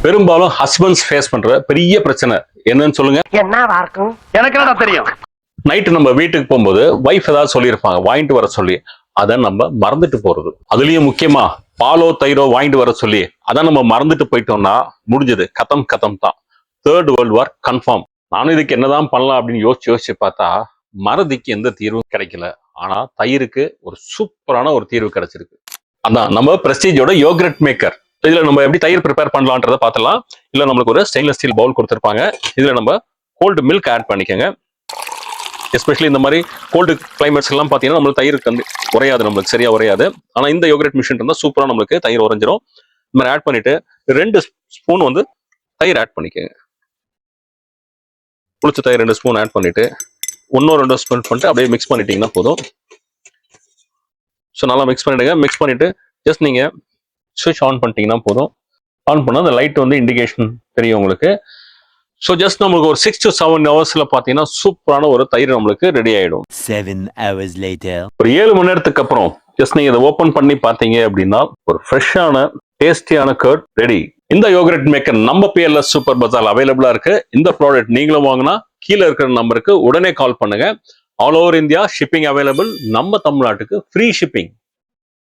பெரும்பாலும் husbands face பண்ற பெரிய பிரச்சனை என்னன்னு சொல்லுங்க. என்னவா இருக்கும்? எனக்கு என்ன தெரியும். நைட்டு நம்ம வீட்டுக்கு போகும்போது வைஃப் ஏதாவது சொல்லியிருப்பாங்க வாங்கிட்டு வர சொல்லி, அதை நம்ம மறந்துட்டு போறது. அதுலயும் முக்கியமா பாலோ தயிரோ வாங்கிட்டு வர சொல்லி அதை நம்ம மறந்துட்டு போயிட்டோம்னா முடிஞ்சது, கதம் தான். Third world war confirm. நானும் இதுக்கு என்னதான் பண்ணலாம் அப்படின்னு யோசிச்சு பார்த்தா மறதிக்கு எந்த தீர்வும் கிடைக்கல. ஆனா தயிருக்கு ஒரு சூப்பரான ஒரு தீர்வு கிடைச்சிருக்கு. அதான் நம்ம பிரஸ்டீஜோட யோகர்ட் மேக்கர். இதுல நம்ம எப்படி தயிர் ப்ரிப்பேர் பண்ணலான்றத பார்த்தலாம். இல்ல நம்மளுக்கு ஒரு ஸ்டெயின்லெஸ் ஸ்டீல் பவுல் கொடுத்துருப்பாங்க. இதுல நம்ம கோல்டு மில்க் ஆட் பண்ணிக்கோங்க. எஸ்பெஷலி இந்த மாதிரி கோல்டு கிளைமேட்ஸ் எல்லாம் பார்த்தீங்கன்னா நம்மளுக்கு தயிர் உரையாது, நம்மளுக்கு சரியா உரையாது. ஆனா இந்த யோகர்ட் மிஷின் இருந்தால் சூப்பரா நம்மளுக்கு தயிர் உறைஞ்சிரும். இந்த மாதிரி ஆட் பண்ணிட்டு 2 ஸ்பூன் வந்து தயிர் ஆட் பண்ணிக்கோங்க. புளிச்ச தயிர் 2 ஸ்பூன் ஆட் பண்ணிட்டு 1-2 ஸ்பூன் பண்ணிட்டு அப்படியே மிக்ஸ் பண்ணிட்டீங்கன்னா போதும். ஸோ நல்லா மிக்ஸ் பண்ணிடுங்க. மிக்ஸ் பண்ணிட்டு ஜஸ்ட் நீங்க ஸ்விட்ச் ஆன் பண்ணிட்டீங்கன்னா போதும். ஆன் பண்ணால் அந்த லைட் வந்து இண்டிகேஷன் தெரியும் உங்களுக்கு. ஸோ ஜஸ்ட் நம்மளுக்கு ஒரு 6 to 7 ஹவர்ஸ்ல பார்த்தீங்கன்னா சூப்பரான ஒரு தயிர் நம்மளுக்கு ரெடி ஆயிடும். 7 hours later. ஒரு 7 மணி நேரத்துக்கு அப்புறம் ஜஸ்ட் நீங்க இதை ஓப்பன் பண்ணி பார்த்தீங்க அப்படின்னா ஒரு ஃப்ரெஷ்ஷான டேஸ்டியான கர்ட் ரெடி. இந்த யோகர்ட் மேக்கர் நம்ம PLS சூப்பர் பஜார் அவைலபிளா இருக்கு. இந்த ப்ராடக்ட் நீங்களும் வாங்கினா கீழே இருக்கிற நம்பருக்கு உடனே கால் பண்ணுங்க. All over India shipping available. நம்ம தமிழ்நாட்டுக்கு ஃப்ரீ ஷிப்பிங்.